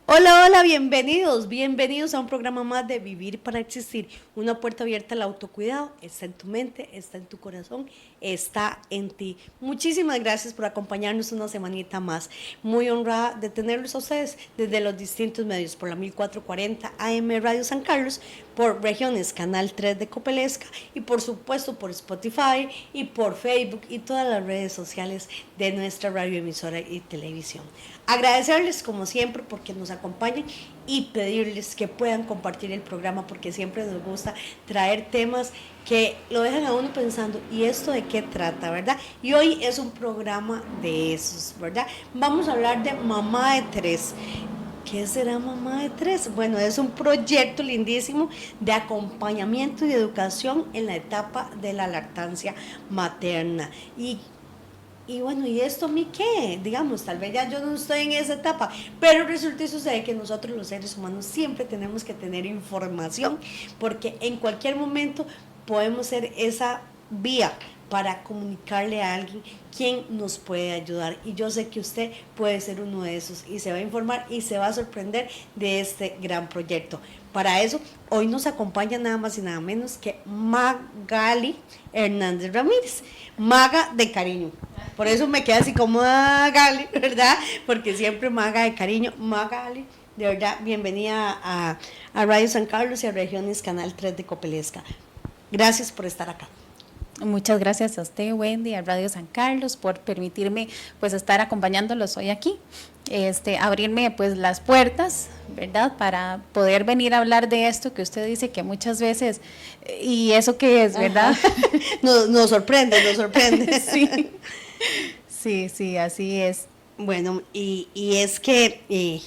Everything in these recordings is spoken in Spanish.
Hola, hola, bienvenidos a un programa más de Vivir para Existir, una puerta abierta al autocuidado, está en tu mente, está en tu corazón, está en ti. Muchísimas gracias por acompañarnos una semanita más, muy honrada de tenerlos a ustedes desde los distintos medios, por la 1440 AM Radio San Carlos, por Regiones Canal 3 de Copelesca y por supuesto por Spotify y por Facebook y todas las redes sociales de nuestra radioemisora y televisión. Agradecerles como siempre porque nos acompañan y pedirles que puedan compartir el programa porque siempre nos gusta traer temas que lo dejan a uno pensando, ¿y esto de qué trata, verdad? Y hoy es un programa de esos, ¿verdad? Vamos a hablar de Mamá de Tres. ¿Qué será Mamá de Tres? Bueno, es un proyecto lindísimo de acompañamiento y educación en la etapa de la lactancia materna. Y bueno, ¿y esto a mí qué? Digamos, tal vez ya yo no estoy en esa etapa, pero resulta y sucede que nosotros los seres humanos siempre tenemos que tener información, porque en cualquier momento podemos ser esa vía para comunicarle a alguien quién nos puede ayudar. Y yo sé que usted puede ser uno de esos y se va a informar y se va a sorprender de este gran proyecto. Para eso, hoy nos acompaña nada más y nada menos que Magali Hernández Ramírez, Maga de cariño. Por eso me queda así como Magali, ¿verdad? Porque siempre Maga de cariño. Magali, de verdad, bienvenida a Radio San Carlos y a Regiones Canal 3 de Copelesca. Gracias por estar acá. Muchas gracias a usted, Wendy, a Radio San Carlos, por permitirme pues estar acompañándolos hoy aquí, abrirme pues las puertas, ¿verdad? Para poder venir a hablar de esto que usted dice que muchas veces, y eso que es, ¿verdad? Nos sorprende, nos sorprende. Sí, sí, sí, así es. Bueno, y es que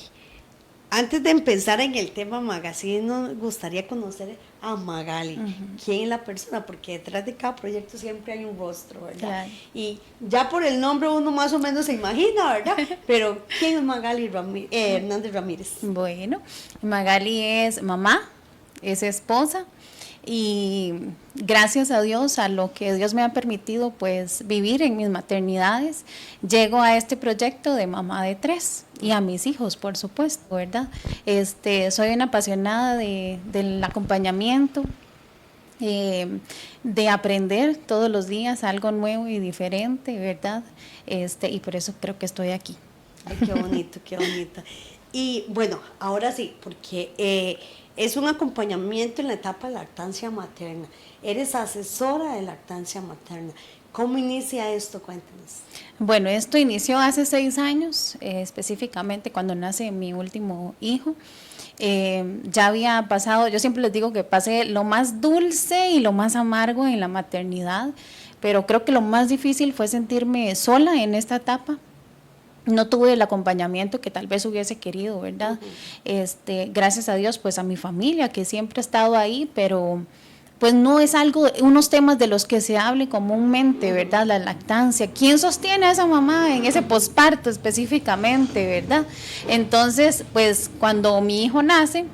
antes de empezar en el tema Magazine, nos gustaría conocer a Magali. ¿Quién es la persona? Porque detrás de cada proyecto siempre hay un rostro, ¿verdad? Claro. Y ya por el nombre uno más o menos se imagina, ¿verdad? Pero ¿quién es Magali Hernández Ramírez? Bueno, Magali es mamá, es esposa, y gracias a Dios, a lo que Dios me ha permitido pues vivir en mis maternidades, llego a este proyecto de Mamá de Tres y a mis hijos, por supuesto, ¿verdad? Soy una apasionada del acompañamiento, de aprender todos los días algo nuevo y diferente, ¿verdad? Y por eso creo que estoy aquí. Ay, qué bonito, qué bonito. Y bueno, ahora sí, porque es un acompañamiento en la etapa de lactancia materna. Eres asesora de lactancia materna. ¿Cómo inicia esto? Cuéntanos. Bueno, esto inició hace 6 años, específicamente cuando nace mi último hijo. Ya había pasado, yo siempre les digo que pasé lo más dulce y lo más amargo en la maternidad, pero creo que lo más difícil fue sentirme sola en esta etapa. No tuve el acompañamiento que tal vez hubiese querido, ¿verdad? Gracias a Dios, pues a mi familia que siempre ha estado ahí, pero pues no es algo, unos temas de los que se hable comúnmente, ¿verdad? La lactancia. ¿Quién sostiene a esa mamá en ese posparto específicamente, verdad? Entonces, pues cuando mi hijo nace,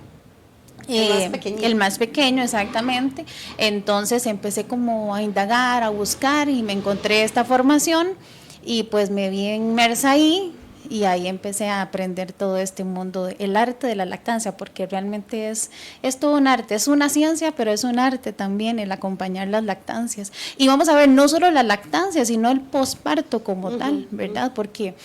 el más pequeño, exactamente. Entonces empecé como a indagar, a buscar y me encontré esta formación y pues me vi inmersa ahí y ahí empecé a aprender todo este mundo, el arte de la lactancia, porque realmente es todo un arte, es una ciencia, pero es un arte también el acompañar las lactancias. Y vamos a ver, no solo la lactancia, sino el posparto como tal, ¿verdad? Porque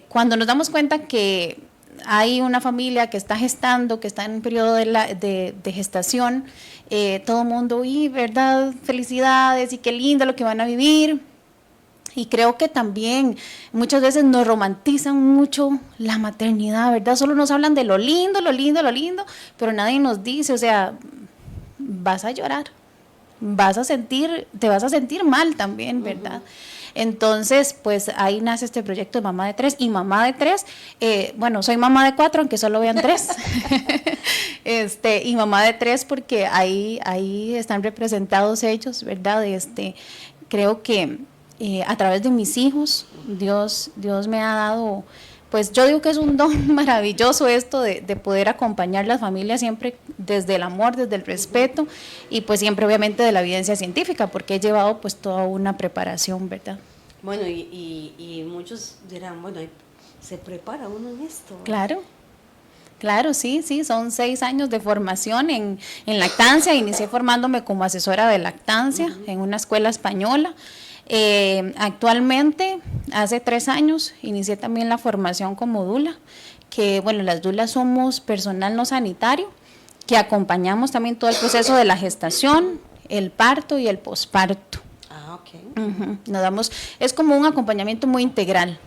cuando nos damos cuenta que hay una familia que está gestando, que está en un periodo de gestación, todo el mundo, y verdad, felicidades y qué lindo lo que van a vivir. Y creo que también muchas veces nos romantizan mucho la maternidad, ¿verdad? Solo nos hablan de lo lindo, lo lindo, lo lindo, pero nadie nos dice, o sea, vas a llorar, te vas a sentir mal también, ¿verdad? Entonces, pues ahí nace este proyecto de Mamá de Tres. Y Mamá de Tres, bueno, soy mamá de 4, aunque solo vean 3. Y Mamá de 3 porque ahí están representados ellos, ¿verdad? Creo que a través de mis hijos, Dios me ha dado, pues yo digo que es un don maravilloso esto de poder acompañar las familias siempre desde el amor, desde el respeto y pues siempre obviamente de la evidencia científica, porque he llevado pues toda una preparación, ¿verdad? Bueno, y muchos dirán, bueno, se prepara uno en esto, ¿verdad? Claro. Claro, sí, sí, son 6 años de formación en lactancia. Inicié formándome como asesora de lactancia en una escuela española. Actualmente, hace 3 años, inicié también la formación como dula, que bueno, las dulas somos personal no sanitario, que acompañamos también todo el proceso de la gestación, el parto y el posparto. Ah, ok. Nos damos, es como un acompañamiento muy integral.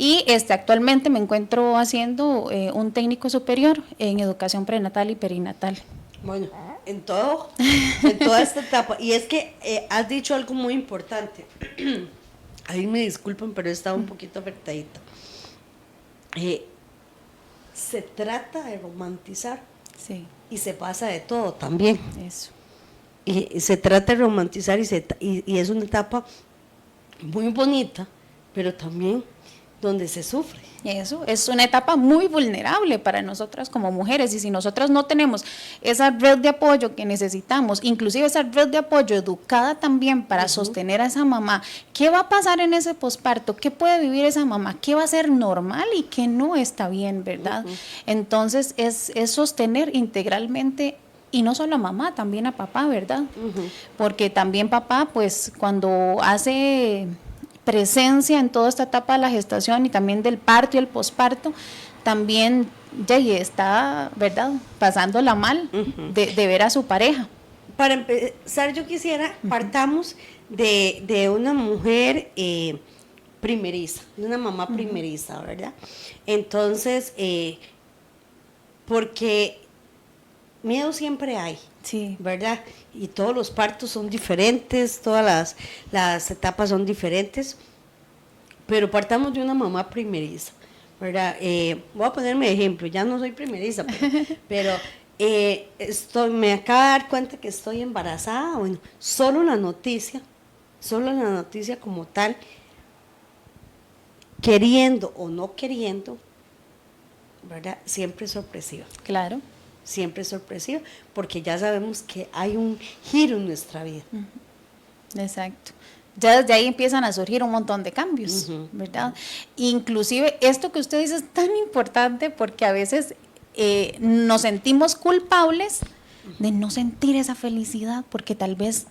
Y actualmente me encuentro haciendo un técnico superior en educación prenatal y perinatal. Bueno, en todo, en toda esta etapa. Y es que has dicho algo muy importante. Ahí me disculpen, pero he estado un poquito afectadita. Se trata de romantizar. Sí. Y se pasa de todo también. Eso. Y se trata de romantizar y es una etapa muy bonita, pero también donde se sufre. Eso, es una etapa muy vulnerable para nosotras como mujeres, y si nosotras no tenemos esa red de apoyo que necesitamos, inclusive esa red de apoyo educada también para sostener a esa mamá, ¿qué va a pasar en ese posparto? ¿Qué puede vivir esa mamá? ¿Qué va a ser normal y qué no está bien, verdad? Entonces es sostener integralmente, y no solo a mamá, también a papá, ¿verdad? Porque también papá, pues cuando hace presencia en toda esta etapa de la gestación y también del parto y el posparto, también ya está, ¿verdad?, pasándola mal de ver a su pareja. Para empezar, yo quisiera, partamos de una mujer primeriza, de una mamá primeriza, ¿verdad? Entonces, porque miedo siempre hay, sí, ¿verdad? Y todos los partos son diferentes, todas las etapas son diferentes, pero partamos de una mamá primeriza, ¿verdad? Voy a ponerme de ejemplo, ya no soy primeriza, pero me acabo de dar cuenta que estoy embarazada. Bueno, solo la noticia como tal, queriendo o no queriendo, ¿verdad? Siempre es sorpresiva. Claro. Siempre es sorpresiva, porque ya sabemos que hay un giro en nuestra vida. Exacto. Ya desde ahí empiezan a surgir un montón de cambios, ¿verdad? Inclusive esto que usted dice es tan importante, porque a veces nos sentimos culpables de no sentir esa felicidad, porque tal vez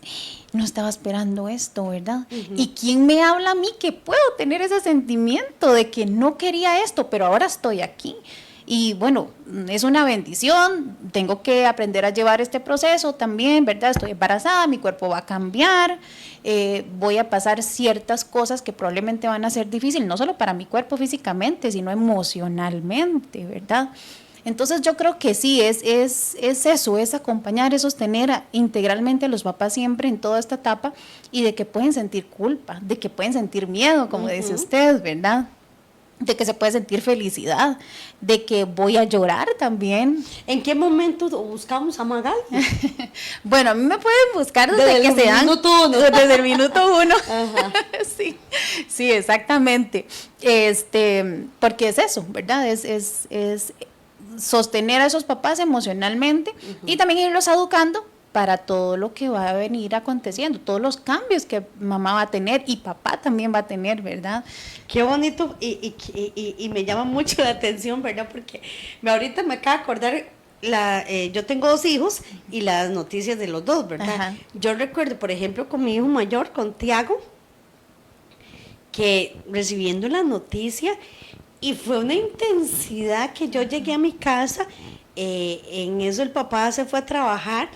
no estaba esperando esto, ¿verdad? ¿Y quién me habla a mí que puedo tener ese sentimiento de que no quería esto, pero ahora estoy aquí? Y bueno, es una bendición, tengo que aprender a llevar este proceso también, ¿verdad? Estoy embarazada, mi cuerpo va a cambiar, voy a pasar ciertas cosas que probablemente van a ser difíciles, no solo para mi cuerpo físicamente, sino emocionalmente, ¿verdad? Entonces yo creo que sí, es eso, es acompañar, es sostener integralmente a los papás siempre en toda esta etapa, y de que pueden sentir culpa, de que pueden sentir miedo, como dice usted, ¿verdad? De que se puede sentir felicidad, de que voy a llorar también. ¿En qué momento buscamos a Magal? Bueno, a mí me pueden buscar desde que se dan. Desde el minuto uno. Sí, sí, exactamente. Porque es eso, ¿verdad? Es sostener a esos papás emocionalmente y también irlos educando para todo lo que va a venir aconteciendo, todos los cambios que mamá va a tener y papá también va a tener, ¿verdad? Qué bonito, y me llama mucho la atención, ¿verdad? Porque ahorita me acabo de acordar, yo tengo 2 hijos y las noticias de los 2, ¿verdad? Ajá. Yo recuerdo, por ejemplo, con mi hijo mayor, con Tiago, que recibiendo la noticia, y fue una intensidad que yo llegué a mi casa, en eso el papá se fue a trabajar,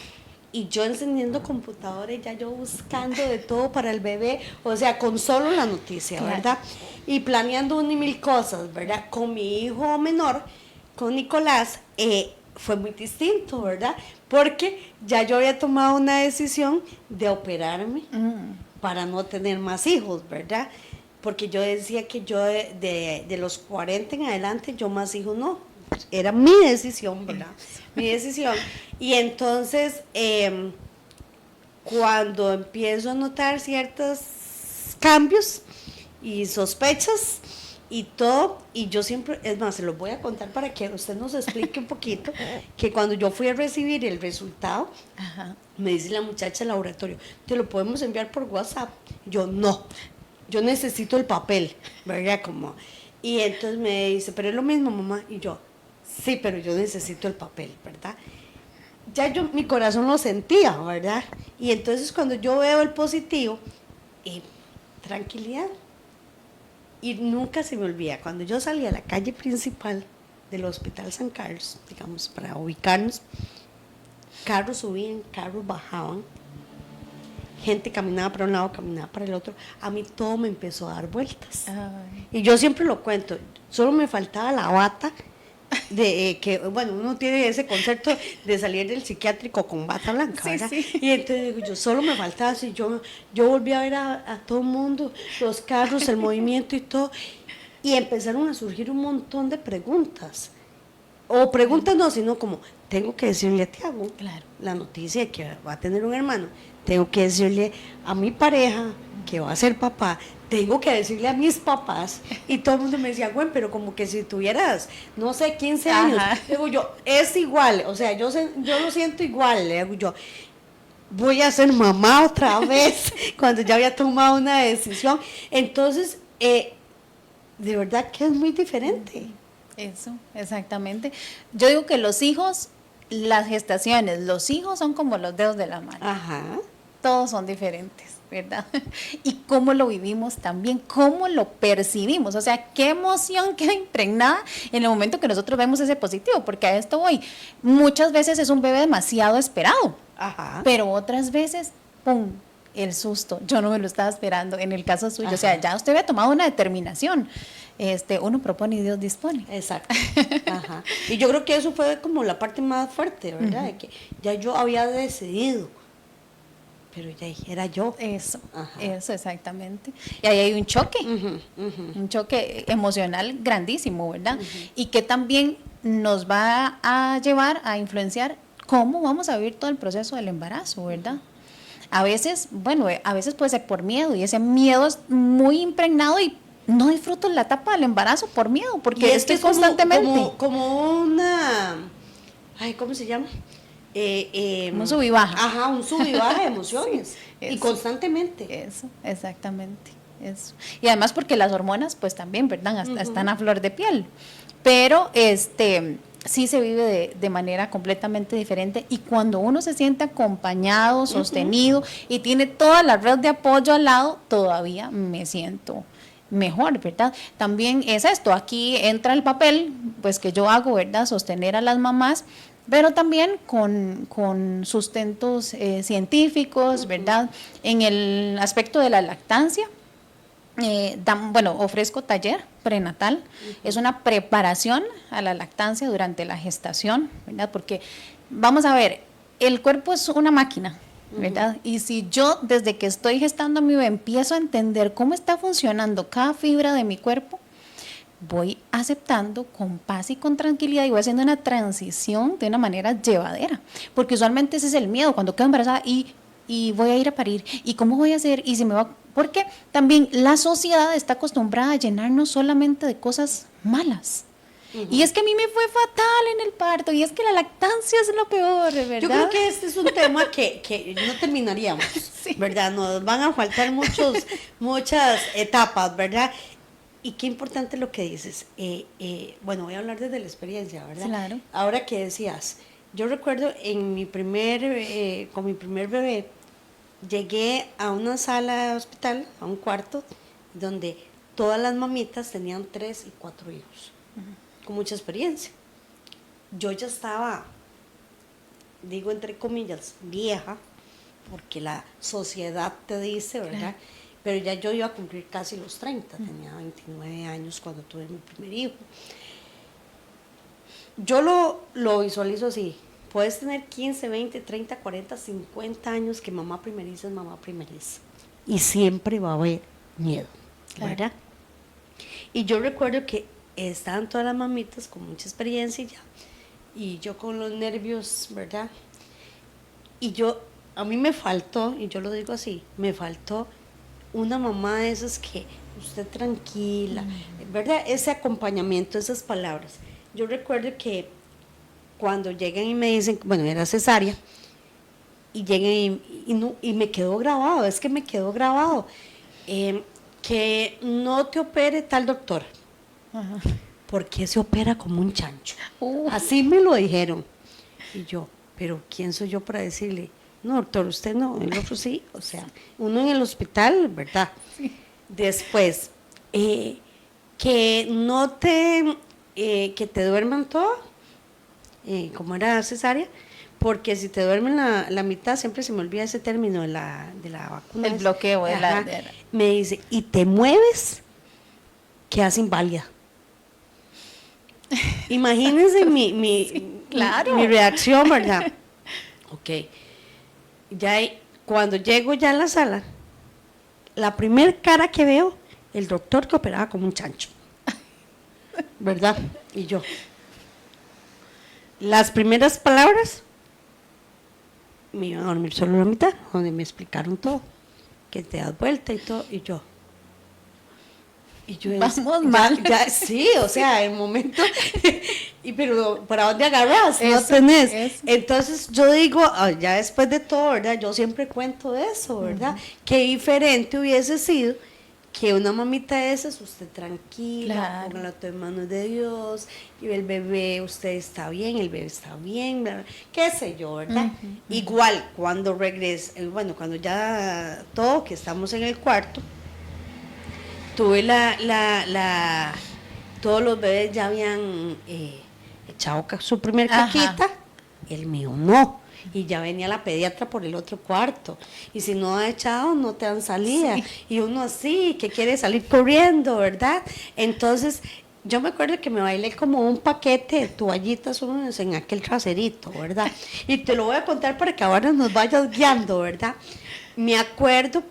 y yo encendiendo computadora y ya yo buscando de todo para el bebé, o sea, con solo la noticia, Claro. ¿verdad? Y planeando 1,000 cosas, ¿verdad? Con mi hijo menor, con Nicolás, fue muy distinto, ¿verdad? Porque ya yo había tomado una decisión de operarme para no tener más hijos, ¿verdad? Porque yo decía que yo de los 40 en adelante, yo más hijos no. Era mi decisión, ¿verdad? Mi decisión. Y entonces, cuando empiezo a notar ciertos cambios y sospechas y todo, y yo siempre, es más, se los voy a contar para que usted nos explique un poquito, que cuando yo fui a recibir el resultado, me dice la muchacha del laboratorio, ¿te lo podemos enviar por WhatsApp? Yo, no, yo necesito el papel, ¿verdad? Y entonces me dice, pero es lo mismo, mamá, y yo, sí, pero yo necesito el papel, ¿verdad? Ya yo, mi corazón lo sentía, ¿verdad? Y entonces cuando yo veo el positivo, tranquilidad. Y nunca se me olvida, cuando yo salí a la calle principal del Hospital San Carlos, digamos, para ubicarnos, carros subían, carros bajaban, gente caminaba para un lado, caminaba para el otro, a mí todo me empezó a dar vueltas. Ay. Y yo siempre lo cuento, solo me faltaba la bata, de que, bueno, uno tiene ese concepto de salir del psiquiátrico con bata blanca, Sí, ¿verdad? sí. Y entonces digo, yo solo me faltaba así, yo volví a ver a todo el mundo, los carros, el movimiento y todo, y empezaron a surgir un montón de preguntas, o preguntas no, sino como, tengo que decirle a Tiago Claro. la noticia de que va a tener un hermano, tengo que decirle a mi pareja que va a ser papá, tengo que decirle a mis papás, y todo el mundo me decía, bueno, pero como que si tuvieras, no sé, 15 años, Ajá. digo yo, es igual, o sea, yo lo siento igual, le digo yo, voy a ser mamá otra vez, cuando ya había tomado una decisión, entonces, de verdad que es muy diferente. Eso, exactamente. Yo digo que los hijos, las gestaciones, los hijos son como los dedos de la mano. Ajá. Todos son diferentes, ¿verdad? Y cómo lo vivimos también, cómo lo percibimos, o sea, qué emoción queda impregnada en el momento que nosotros vemos ese positivo, porque a esto voy. Muchas veces es un bebé demasiado esperado, Ajá. pero otras veces, ¡pum!, el susto, yo no me lo estaba esperando, en el caso suyo, Ajá. o sea, ya usted había tomado una determinación, uno propone y Dios dispone. Exacto. Ajá. Y yo creo que eso fue como la parte más fuerte, ¿verdad? De que ya yo había decidido, pero ya era yo. Eso, Ajá. eso exactamente. Y ahí hay un choque, Un choque emocional grandísimo, ¿verdad? Y que también nos va a llevar a influenciar cómo vamos a vivir todo el proceso del embarazo, ¿verdad? A veces, bueno, a veces puede ser por miedo y ese miedo es muy impregnado y no disfruto la etapa del embarazo por miedo, porque y es que es constantemente. como una, ay, ¿cómo se llama? Un sub y baja. Ajá, un sub y baja de emociones. Sí, y eso. constantemente. Eso, exactamente, eso. Y además porque las hormonas, pues también, ¿verdad? Hasta están a flor de piel. Pero sí se vive de manera completamente diferente y cuando uno se siente acompañado, sostenido y tiene toda la red de apoyo al lado, todavía me siento mejor, ¿verdad? También es esto, aquí entra el papel, pues que yo hago, ¿verdad? Sostener a las mamás, pero también con sustentos científicos, ¿verdad? En el aspecto de la lactancia, ofrezco taller prenatal, es una preparación a la lactancia durante la gestación, ¿verdad? Porque, vamos a ver, el cuerpo es una máquina, ¿verdad? Y si yo desde que estoy gestando a mi bebé empiezo a entender cómo está funcionando cada fibra de mi cuerpo, voy aceptando con paz y con tranquilidad y voy haciendo una transición de una manera llevadera, porque usualmente ese es el miedo, cuando quedo embarazada y voy a ir a parir, y cómo voy a hacer, y si me va, porque también la sociedad está acostumbrada a llenarnos solamente de cosas malas. Y es que a mí me fue fatal en el parto, y es que la lactancia es lo peor, ¿verdad? Yo creo que este es un tema que no terminaríamos, Sí. ¿verdad? Nos van a faltar muchas etapas, ¿verdad? Y qué importante lo que dices. Bueno, voy a hablar desde la experiencia, ¿verdad? Claro. Ahora que decías, yo recuerdo con mi primer bebé, llegué a una sala de hospital, a un cuarto, donde todas las mamitas tenían 3 y 4 hijos, con mucha experiencia. Yo ya estaba, digo entre comillas, vieja, porque la sociedad te dice, ¿verdad? Claro. Pero ya yo iba a cumplir casi los 30, tenía 29 años cuando tuve mi primer hijo. Yo lo visualizo así, puedes tener 15, 20, 30, 40, 50 años que mamá primeriza es mamá primeriza. Y siempre va a haber miedo, ¿verdad? Claro. Y yo recuerdo que estaban todas las mamitas con mucha experiencia ya, y yo con los nervios, ¿verdad? Y a mí me faltó, y yo lo digo así, me faltó una mamá de esas que usted tranquila, ¿verdad? Ese acompañamiento, esas palabras. Yo recuerdo que cuando llegan y me dicen, bueno, era cesárea, y llegan y me quedó grabado, es que me quedó grabado, que no te opere tal doctor, ¿por qué se opera como un chancho? Uh. Así me lo dijeron. Y yo, pero ¿quién soy yo para decirle? No, doctor, usted no, el otro sí. O sea, uno en el hospital, ¿verdad? Sí. Después, que no te, que te duerman todo, como era cesárea, porque si te duermen la mitad, siempre se me olvida ese término de la vacuna. El bloqueo de Ajá. Me dice, y te mueves, quedas inválida. Imagínense Claro. mi reacción, ¿verdad? Ok. Ya cuando llego ya a la sala, la primer cara que veo, el doctor que operaba como un chancho. ¿Verdad? Y yo. Las primeras palabras, me iban a dormir solo la mitad, donde me explicaron todo, que te das vuelta y todo, y yo. Vamos mal. Ya, sí, o sea, el momento, pero ¿para dónde agarras? Eso, no tenés. eso. Entonces yo digo, ya después de todo, ¿verdad? Yo siempre cuento de eso, ¿verdad? Qué diferente hubiese sido que una mamita de esas, usted tranquila, Claro. póngala todo en manos de Dios, y el bebé, usted está bien, el bebé está bien, bla, bla, qué sé yo, ¿verdad? Igual, cuando regrese, bueno, cuando ya todo, que estamos en el cuarto, tuve todos los bebés ya habían echado su primer caquita, el mío no. Y ya venía la pediatra por el otro cuarto. Y si no ha echado, no te dan salida. Sí. Y uno así, que quiere salir corriendo, ¿verdad? Entonces, yo me acuerdo que me bailé como un paquete de toallitas en aquel traserito, ¿verdad? Y te lo voy a contar para que ahora nos vayas guiando, ¿verdad? Me acuerdo,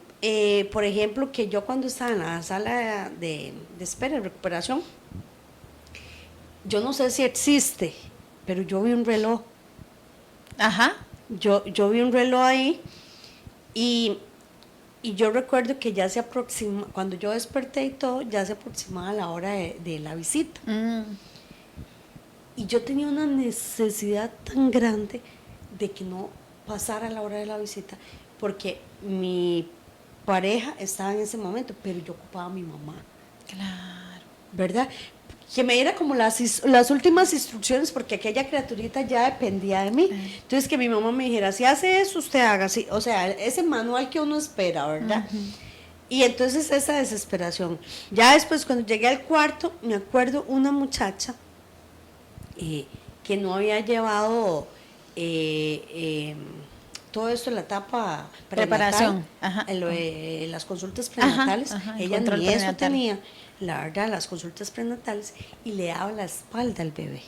por ejemplo, que yo cuando estaba en la sala de espera, de recuperación, yo no sé si existe, pero yo vi un reloj. Ajá. Yo vi un reloj ahí y yo recuerdo que ya se aproxima, cuando yo desperté y todo, ya se aproximaba la hora de la visita. Y yo tenía una necesidad tan grande de que no pasara la hora de la visita, porque mi pareja estaba en ese momento, pero yo ocupaba a mi mamá. Claro. ¿Verdad? Que me diera como las últimas instrucciones, porque aquella criaturita ya dependía de mí. Entonces que mi mamá me dijera, si hace eso, usted haga así. O sea, ese manual que uno espera, ¿verdad? Y entonces esa desesperación. Ya después, cuando llegué al cuarto, me acuerdo una muchacha que no había llevado todo esto en la etapa preparación, las consultas prenatales, ella ni eso tenía, la verdad, las consultas prenatales, y le daba la espalda al bebé.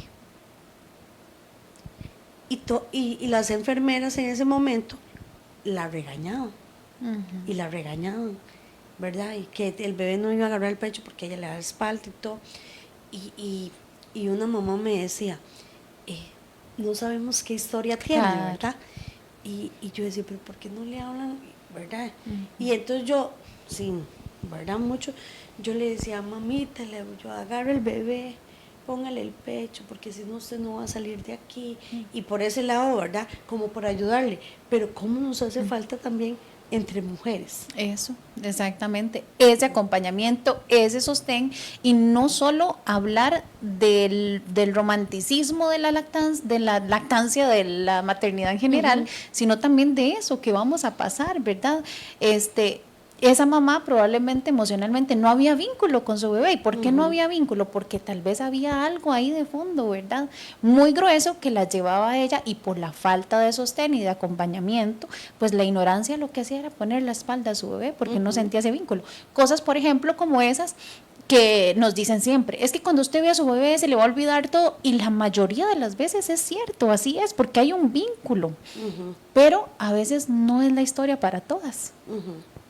Y las enfermeras en ese momento la regañaban, y la regañaban, ¿verdad? Y que el bebé no iba a agarrar el pecho porque ella le daba la espalda y todo. Y una mamá me decía, no sabemos qué historia tiene, ¿verdad? Y yo decía, pero ¿por qué no le hablan? ¿Verdad? Y entonces yo, sin, ¿verdad? Mucho, yo le decía, mamita, yo agarro el bebé, póngale el pecho, porque si no usted no va a salir de aquí. Y por ese lado, ¿verdad? Como por ayudarle. Pero ¿cómo nos hace falta también entre mujeres? Eso, exactamente. Ese acompañamiento, ese sostén, y no solo hablar del romanticismo de la lactancia, de la maternidad en general, sino también de eso que vamos a pasar, ¿verdad? Esa mamá probablemente emocionalmente no había vínculo con su bebé. ¿Y por qué no había vínculo? Porque tal vez había algo ahí de fondo, ¿verdad? Muy grueso que la llevaba a ella, y por la falta de sostén y de acompañamiento, pues la ignorancia lo que hacía era poner la espalda a su bebé porque no sentía ese vínculo. Cosas, por ejemplo, como esas que nos dicen siempre, es que cuando usted ve a su bebé se le va a olvidar todo, y la mayoría de las veces es cierto, así es, porque hay un vínculo, pero a veces no es la historia para todas.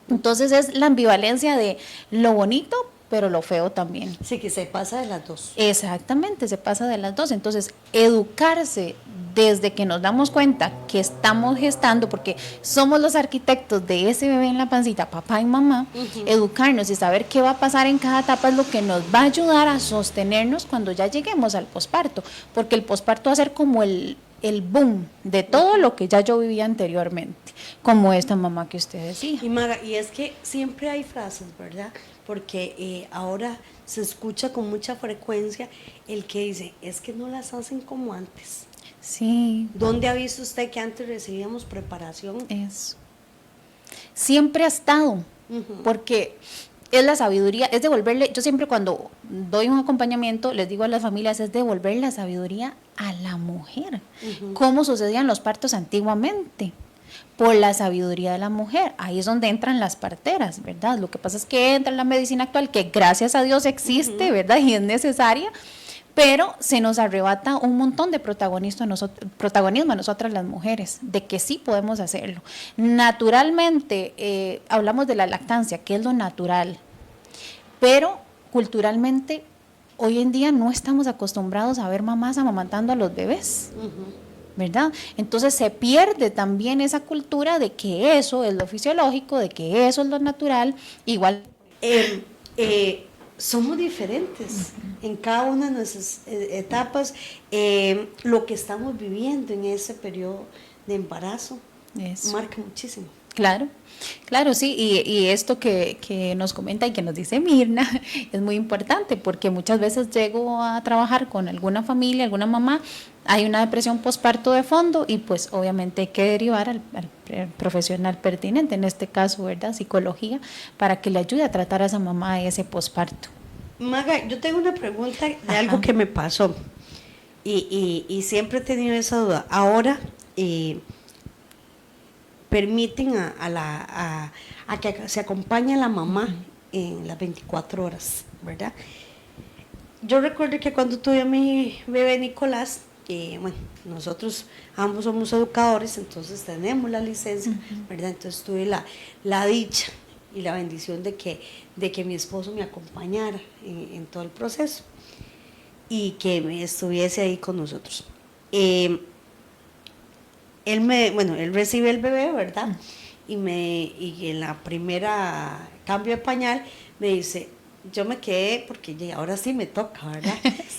Entonces es la ambivalencia de lo bonito, pero lo feo también. Sí, que se pasa de las dos. Exactamente, se pasa de las dos. Entonces, educarse desde que nos damos cuenta que estamos gestando, porque somos los arquitectos de ese bebé en la pancita, papá y mamá, educarnos y saber qué va a pasar en cada etapa es lo que nos va a ayudar a sostenernos cuando ya lleguemos al posparto, porque el posparto va a ser como el boom de todo lo que ya yo vivía anteriormente, como esta mamá que usted decía. Y Maga, y es que siempre hay frases, ¿verdad? Porque ahora se escucha con mucha frecuencia el que dice, es que no las hacen como antes. Sí. ¿Dónde ha visto usted que antes recibíamos preparación? Eso. Siempre ha estado, porque es la sabiduría, es devolverle, yo siempre cuando doy un acompañamiento les digo a las familias, es devolver la sabiduría a la mujer, como sucedían los partos antiguamente, por la sabiduría de la mujer. Ahí es donde entran las parteras, ¿verdad? Lo que pasa es que entra la medicina actual, que gracias a Dios existe, ¿verdad? Y es necesaria, pero se nos arrebata un montón de protagonismo a nosotras las mujeres, de que sí podemos hacerlo. Naturalmente, hablamos de la lactancia, que es lo natural, pero culturalmente hoy en día no estamos acostumbrados a ver mamás amamantando a los bebés, ¿verdad? Entonces se pierde también esa cultura de que eso es lo fisiológico, de que eso es lo natural, igual. Somos diferentes en cada una de nuestras etapas, lo que estamos viviendo en ese periodo de embarazo marca muchísimo. Claro, claro, sí, y esto que nos comenta y que nos dice Mirna es muy importante, porque muchas veces llego a trabajar con alguna familia, alguna mamá, hay una depresión postparto de fondo y pues obviamente hay que derivar al profesional pertinente, en este caso, ¿verdad?, psicología, para que le ayude a tratar a esa mamá ese postparto. Maga, yo tengo una pregunta de algo que me pasó y siempre he tenido esa duda. Ahora permiten a que se acompañe a la mamá en las 24 horas, ¿verdad? Yo recuerdo que cuando tuve a mi bebé Nicolás, bueno, nosotros ambos somos educadores, entonces tenemos la licencia, ¿verdad? Entonces tuve la dicha y la bendición de que mi esposo me acompañara en todo el proceso y que me estuviese ahí con nosotros. Él recibe el bebé, ¿verdad? Y en la primera cambio de pañal me dice, yo me quedé porque ahora sí me toca, ¿verdad?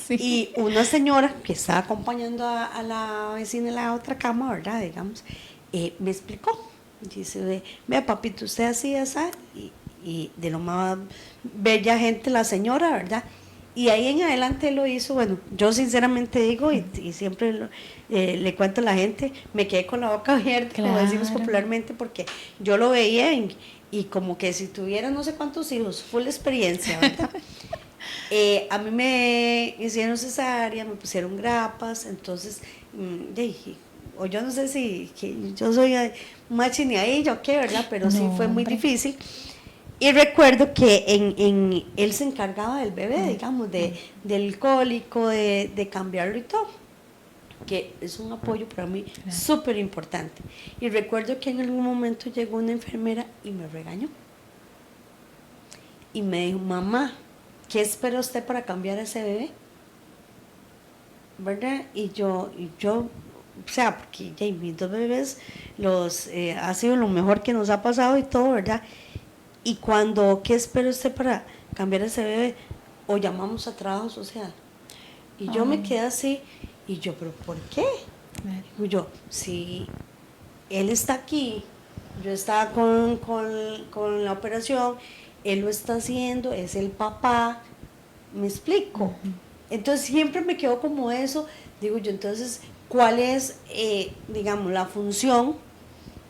Sí. Y una señora que estaba acompañando a la vecina en la otra cama, ¿verdad? Digamos, me explicó. Dice, vea papito, usted hacía esa, y de lo más bella gente la señora, ¿verdad? Y ahí en adelante lo hizo. Bueno, yo sinceramente digo, y siempre le cuento a la gente, me quedé con la boca abierta, claro, como decimos popularmente, porque yo lo veía y como que si tuviera no sé cuántos hijos, fue la experiencia, ¿verdad? A mí me hicieron cesárea, me pusieron grapas, entonces, o yo no sé si que yo soy machineadilla o qué, ¿verdad? Pero no, sí fue muy difícil. Y recuerdo que él se encargaba del bebé, digamos, del cólico, de cambiarlo y todo, que es un apoyo para mí súper importante. Y recuerdo que en algún momento llegó una enfermera y me regañó. Y me dijo, mamá, ¿qué espera usted para cambiar a ese bebé? ¿Verdad? Y yo o sea, porque mis dos bebés ha sido lo mejor que nos ha pasado y todo, ¿verdad? Y ¿qué espera usted para cambiar a ese bebé? O llamamos a trabajo social. Y yo me quedé así, y yo, ¿pero por qué? Y yo, si él está aquí, yo estaba con la operación, él lo está haciendo, es el papá, ¿me explico? Entonces siempre me quedo como eso, digo yo, entonces, ¿cuál es, digamos, la función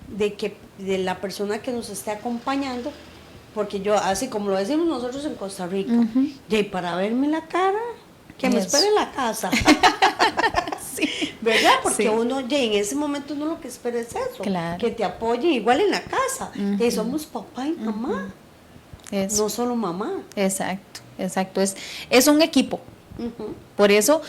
de la persona que nos esté acompañando? Porque yo, así como lo decimos nosotros en Costa Rica, y para verme la cara, que me espere en la casa. Sí. ¿Verdad? Porque uno, en ese momento uno lo que espera es eso, claro, que te apoyen igual en la casa, que somos papá y mamá, no solo mamá. Exacto, es un equipo. Por eso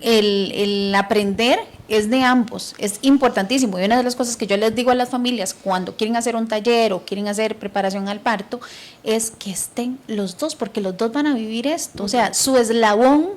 el aprender es de ambos, es importantísimo. Y una de las cosas que yo les digo a las familias cuando quieren hacer un taller o quieren hacer preparación al parto es que estén los dos, porque los dos van a vivir esto. O sea, su eslabón,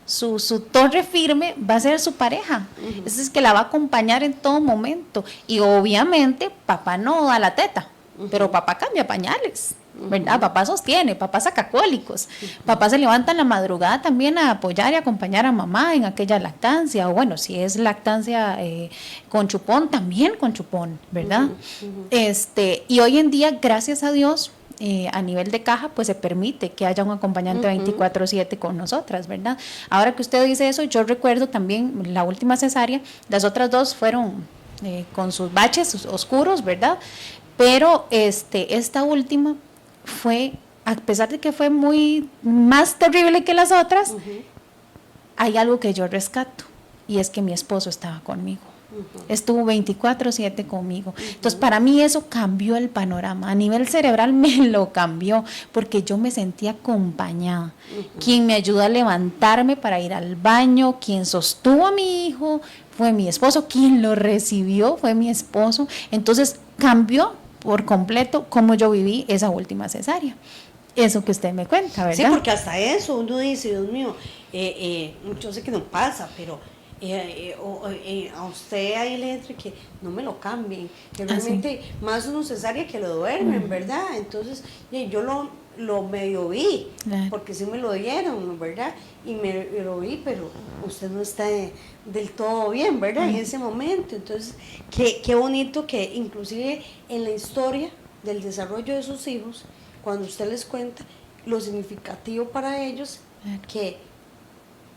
su torre firme va a ser su pareja. Es que la va a acompañar en todo momento. Y obviamente papá no da la teta, pero papá cambia pañales, ¿verdad? Papá sostiene, papá saca cólicos, papá se levanta en la madrugada también a apoyar y acompañar a mamá en aquella lactancia, o bueno, si es lactancia con chupón, también con chupón, ¿verdad? Y hoy en día, gracias a Dios, a nivel de caja, pues se permite que haya un acompañante 24/7 con nosotras, ¿verdad? Ahora que usted dice eso, yo recuerdo también la última cesárea, las otras dos fueron con sus baches oscuros, ¿verdad? Pero esta última fue, a pesar de que fue muy más terrible que las otras, hay algo que yo rescato, y es que mi esposo estaba conmigo. Estuvo 24/7 conmigo. Entonces, para mí eso cambió el panorama. A nivel cerebral me lo cambió, porque yo me sentía acompañada. Quien me ayudó a levantarme para ir al baño, quien sostuvo a mi hijo, fue mi esposo. Quien lo recibió fue mi esposo. Entonces, cambió por completo cómo yo viví esa última cesárea. Eso que usted me cuenta, ¿verdad? Sí, porque hasta eso uno dice, Dios mío, yo sé que no pasa, pero a usted ahí le entra que no me lo cambien, que realmente más uno cesárea que lo duermen, ¿verdad? Entonces yo lo medio vi, porque sí me lo dieron, ¿verdad? Y me lo vi, pero usted no está del todo bien, ¿verdad? En ese momento. Entonces, qué bonito que inclusive en la historia del desarrollo de sus hijos, cuando usted les cuenta lo significativo para ellos, que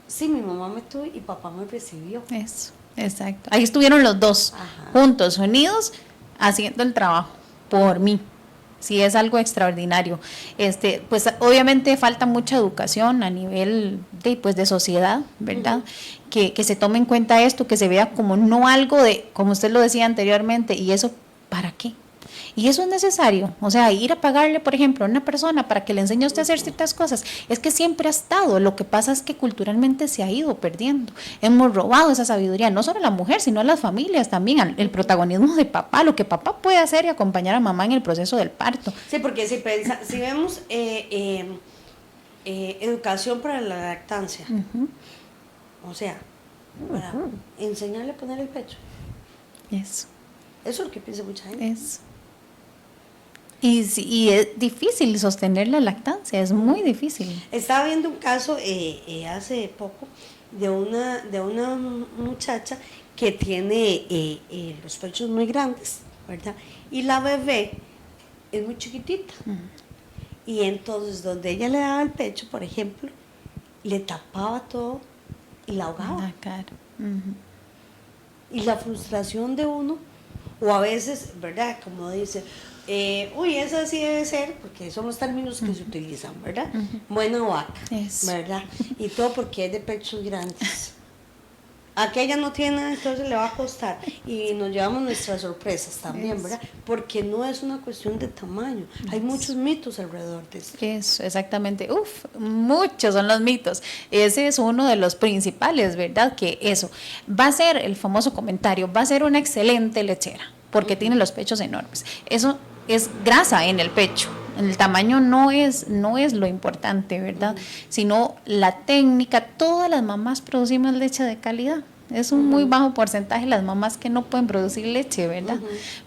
sí, mi mamá me tuvo y papá me recibió. Eso, exacto. Ahí estuvieron los dos, juntos, unidos, haciendo el trabajo por mí. Sí, es algo extraordinario. Pues obviamente falta mucha educación a nivel de sociedad, ¿verdad? Que se tome en cuenta esto, que se vea como no algo de, como usted lo decía anteriormente, y eso, ¿para qué? Y eso es necesario, o sea, ir a pagarle, por ejemplo, a una persona para que le enseñe a usted a hacer ciertas cosas, es que siempre ha estado, lo que pasa es que culturalmente se ha ido perdiendo, hemos robado esa sabiduría, no solo a la mujer, sino a las familias también, el protagonismo de papá, lo que papá puede hacer y acompañar a mamá en el proceso del parto. Sí, porque si vemos educación para la lactancia, o sea, para enseñarle a poner el pecho. Eso es lo que piensa mucha gente. Eso. Y es difícil sostener la lactancia, es muy difícil. Estaba viendo un caso hace poco de una muchacha que tiene los pechos muy grandes, ¿verdad? Y la bebé es muy chiquitita. Y entonces donde ella le daba el pecho, por ejemplo, le tapaba todo y la ahogaba. La cara. Y la frustración de uno, o a veces, ¿verdad? Como dice, esa sí debe ser, porque son los términos que se utilizan, ¿verdad? Buena vaca, ¿verdad? Y todo porque es de pechos grandes. Aquella no tiene nada, entonces le va a costar. Y nos llevamos nuestras sorpresas también, ¿verdad? Porque no es una cuestión de tamaño. Hay muchos mitos alrededor de esto. Eso, exactamente. Muchos son los mitos. Ese es uno de los principales, ¿verdad? Que eso va a ser el famoso comentario, va a ser una excelente lechera, porque tiene los pechos enormes. Eso es grasa en el pecho. El tamaño no es lo importante, ¿verdad? Sino la técnica. Todas las mamás producimos leche de calidad. Es un muy bajo porcentaje las mamás que no pueden producir leche, ¿verdad?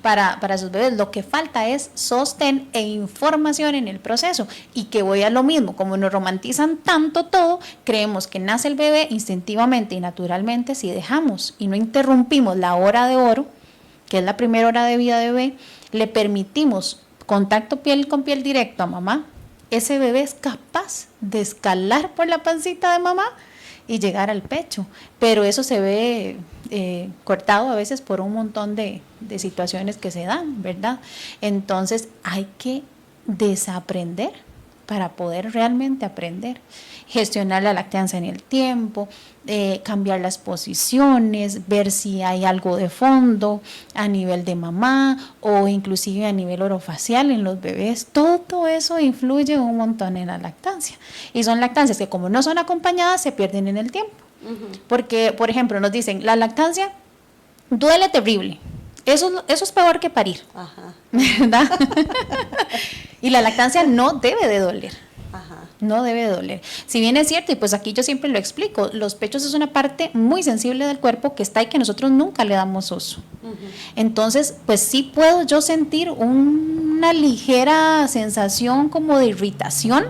Para sus bebés. Lo que falta es sostén e información en el proceso. Y que voy a lo mismo, como nos romantizan tanto todo, creemos que nace el bebé instintivamente y naturalmente si dejamos y no interrumpimos la hora de oro, que es la primera hora de vida de bebé, le permitimos contacto piel con piel directo a mamá, ese bebé es capaz de escalar por la pancita de mamá y llegar al pecho, pero eso se ve cortado a veces por un montón de situaciones que se dan, ¿verdad? Entonces hay que desaprender para poder realmente aprender, gestionar la lactancia en el tiempo, cambiar las posiciones, ver si hay algo de fondo a nivel de mamá o inclusive a nivel orofacial en los bebés. Todo eso influye un montón en la lactancia. Y son lactancias que como no son acompañadas se pierden en el tiempo. Porque, por ejemplo, nos dicen, la lactancia duele terrible. Eso es peor que parir, ¿verdad? Y la lactancia no debe de doler. No debe de doler. Si bien es cierto, y pues aquí yo siempre lo explico, los pechos es una parte muy sensible del cuerpo que está y que nosotros nunca le damos uso. Entonces, pues sí puedo yo sentir una ligera sensación como de irritación,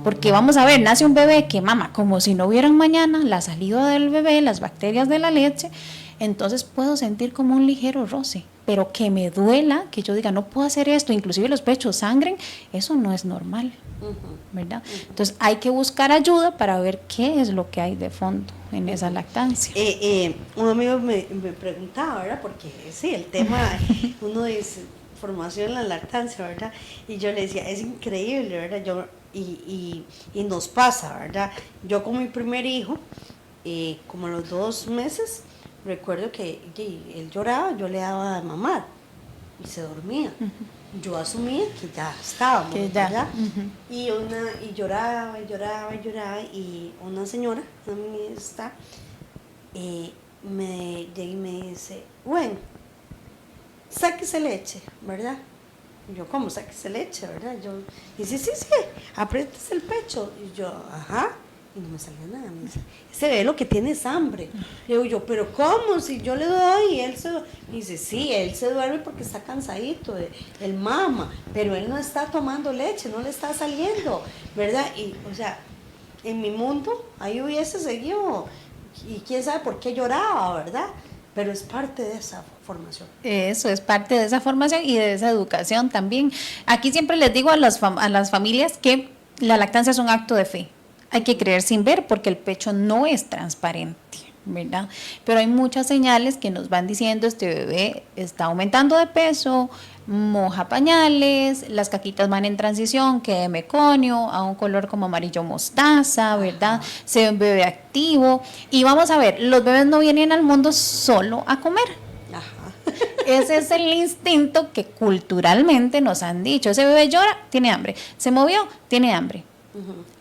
porque vamos a ver, nace un bebé que mama como si no hubiera un mañana, la salida del bebé, las bacterias de la leche, entonces puedo sentir como un ligero roce, pero que me duela, que yo diga, no puedo hacer esto, inclusive los pechos sangren, eso no es normal, ¿verdad? Entonces hay que buscar ayuda para ver qué es lo que hay de fondo en esa lactancia. Un amigo me preguntaba, ¿verdad? Porque sí, el tema, uno dice formación en la lactancia, ¿verdad? Y yo le decía, es increíble, ¿verdad? Y nos pasa, ¿verdad? Yo con mi primer hijo, como a los 2 meses, recuerdo que él lloraba, yo le daba de mamar y se dormía. Yo asumía que ya estábamos, Que ya. ¿verdad? Y lloraba, y una señora, una ministra, me llega y me dice, bueno, sáquese leche, ¿verdad? Y yo, ¿cómo sáquese leche, verdad? Yo, dice, sí, apriétese el pecho. Y yo, ajá. Y no me salía nada. Me dice, ese ve lo que tiene es hambre. Y digo yo, ¿pero cómo? Si yo le doy y él se duerme. Y dice, sí, él se duerme porque está cansadito, él mama, pero él no está tomando leche, no le está saliendo, ¿verdad? Y, o sea, en mi mundo, ahí hubiese seguido, y quién sabe por qué lloraba, ¿verdad? Pero es parte de esa formación. Eso es parte de esa formación y de esa educación también. Aquí siempre les digo a las familias que la lactancia es un acto de fe. Hay que creer sin ver porque el pecho no es transparente, ¿verdad? Pero hay muchas señales que nos van diciendo este bebé está aumentando de peso, moja pañales, las caquitas van en transición, que de meconio a un color como amarillo mostaza, ¿verdad? Se ve un bebé activo. Y vamos a ver, los bebés no vienen al mundo solo a comer. Ese es el instinto que culturalmente nos han dicho. Ese bebé llora, tiene hambre. Se movió, tiene hambre.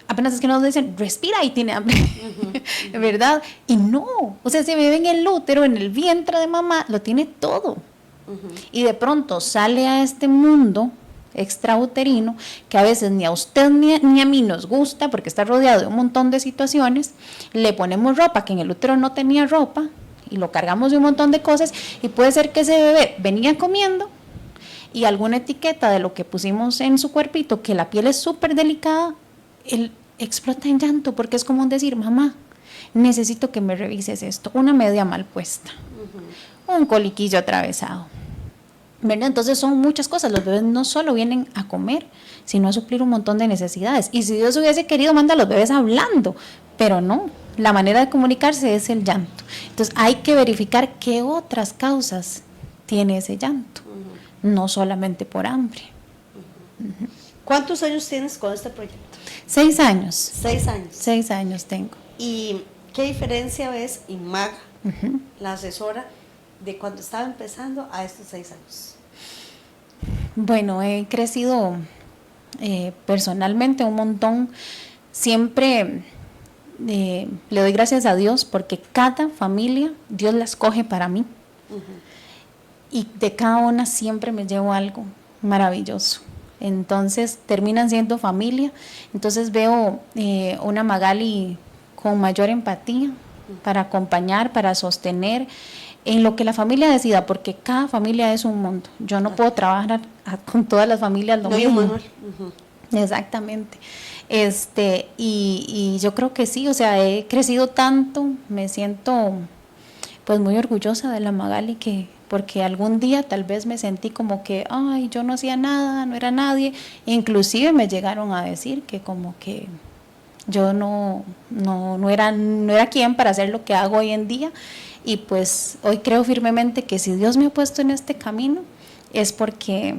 Apenas es que nos dicen, respira y tiene hambre, ¿verdad? Y no, o sea, ese bebé en el útero, en el vientre de mamá, lo tiene todo. Y de pronto sale a este mundo extrauterino que a veces ni a usted ni a mí nos gusta porque está rodeado de un montón de situaciones. Le ponemos ropa que en el útero no tenía ropa y lo cargamos de un montón de cosas y puede ser que ese bebé venía comiendo y alguna etiqueta de lo que pusimos en su cuerpito, que la piel es súper delicada, él explota en llanto porque es como decir, mamá, necesito que me revises esto, una media mal puesta, un coliquillo atravesado, ¿verdad? Entonces son muchas cosas, los bebés no solo vienen a comer, sino a suplir un montón de necesidades, y si Dios hubiese querido manda a los bebés hablando, pero no, la manera de comunicarse es el llanto. Entonces hay que verificar qué otras causas tiene ese llanto, no solamente por hambre. ¿Cuántos años tienes con este proyecto? 6 años. 6 años. 6 años tengo. ¿Y qué diferencia ves en Maga, la asesora, de cuando estaba empezando a estos 6 años? Bueno, he crecido personalmente un montón. Siempre le doy gracias a Dios porque cada familia, Dios la escoge para mí. Y de cada una siempre me llevo algo maravilloso. Entonces terminan siendo familia. Entonces veo una Magali con mayor empatía para acompañar, para sostener en lo que la familia decida, porque cada familia es un mundo. Yo no puedo trabajar con todas las familias lo mismo. Exactamente. Y yo creo que sí, o sea, he crecido tanto, me siento pues muy orgullosa de la Magali porque algún día tal vez me sentí como que, ay, yo no hacía nada, no era nadie, inclusive me llegaron a decir que como que yo no era quien para hacer lo que hago hoy en día, y pues hoy creo firmemente que si Dios me ha puesto en este camino es porque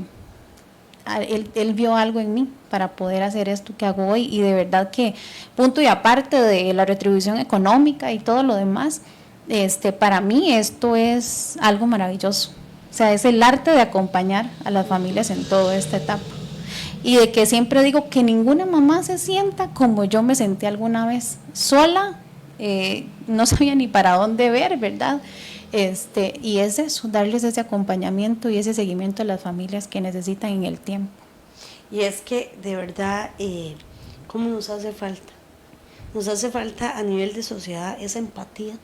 él vio algo en mí para poder hacer esto que hago hoy, y de verdad que punto y aparte de la retribución económica y todo lo demás, para mí esto es algo maravilloso. O sea, es el arte de acompañar a las familias en toda esta etapa. Y de que siempre digo que ninguna mamá se sienta como yo me sentí alguna vez, sola, no sabía ni para dónde ver, ¿verdad? Y es eso, darles ese acompañamiento y ese seguimiento a las familias que necesitan en el tiempo. Y es que de verdad, ¿cómo nos hace falta? Nos hace falta a nivel de sociedad esa empatía.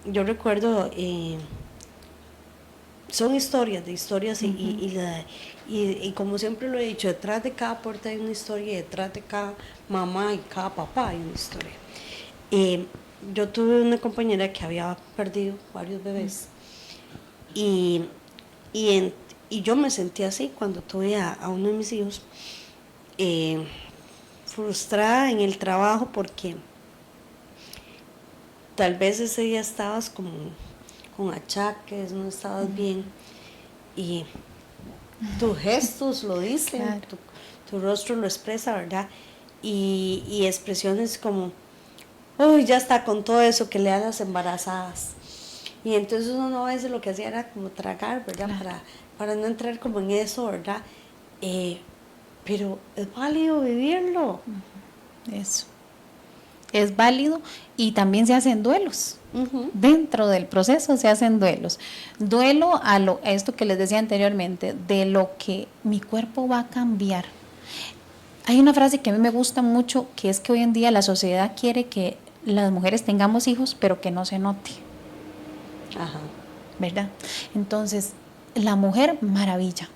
Yo recuerdo, son historias y como siempre lo he dicho, detrás de cada puerta hay una historia, y detrás de cada mamá y cada papá hay una historia. Yo tuve una compañera que había perdido varios bebés y Y yo me sentí así cuando tuve a uno de mis hijos, frustrada en el trabajo porque tal vez ese día estabas como con achaques, no estabas bien, y tus gestos lo dicen, Claro. tu rostro lo expresa, ¿verdad? Y expresiones como, uy, ya está con todo eso que le dan las embarazadas. Y entonces uno a veces lo que hacía era como tragar, ¿verdad? Claro. Para no entrar como en eso, ¿verdad? Pero es válido vivirlo. Eso. Es válido y también se hacen duelos. Uh-huh. Dentro del proceso se hacen duelos. Duelo a esto que les decía anteriormente, de lo que mi cuerpo va a cambiar. Hay una frase que a mí me gusta mucho, que es que hoy en día la sociedad quiere que las mujeres tengamos hijos, pero que no se note. Ajá. ¿Verdad? Entonces, la mujer, maravilla.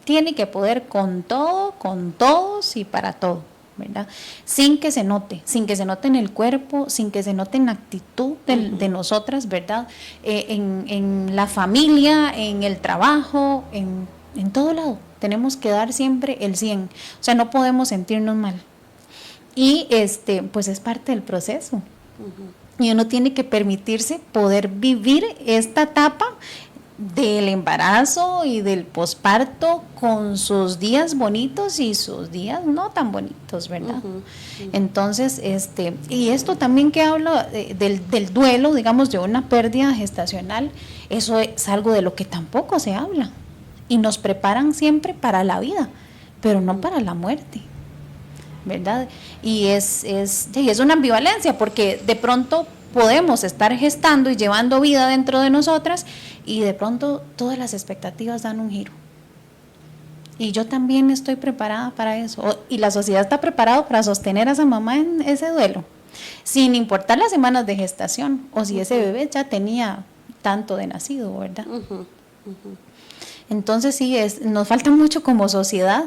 Tiene que poder con todo, con todos y para todo, ¿verdad? Sin que se note en el cuerpo, sin que se note en la actitud de nosotras, ¿verdad? En la familia, en el trabajo, en todo lado. Tenemos que dar siempre el 100. O sea, no podemos sentirnos mal. Y pues es parte del proceso. Y uno tiene que permitirse poder vivir esta etapa del embarazo y del posparto con sus días bonitos y sus días no tan bonitos, ¿verdad? Entonces, y esto también que hablo del duelo, digamos, de una pérdida gestacional, eso es algo de lo que tampoco se habla. Y nos preparan siempre para la vida, pero no para la muerte, ¿verdad? Y es una ambivalencia, porque de pronto podemos estar gestando y llevando vida dentro de nosotras y de pronto todas las expectativas dan un giro. Y yo también estoy preparada para eso. Y la sociedad está preparada para sostener a esa mamá en ese duelo, sin importar las semanas de gestación o si ese bebé ya tenía tanto de nacido, ¿verdad? Entonces sí, nos falta mucho como sociedad.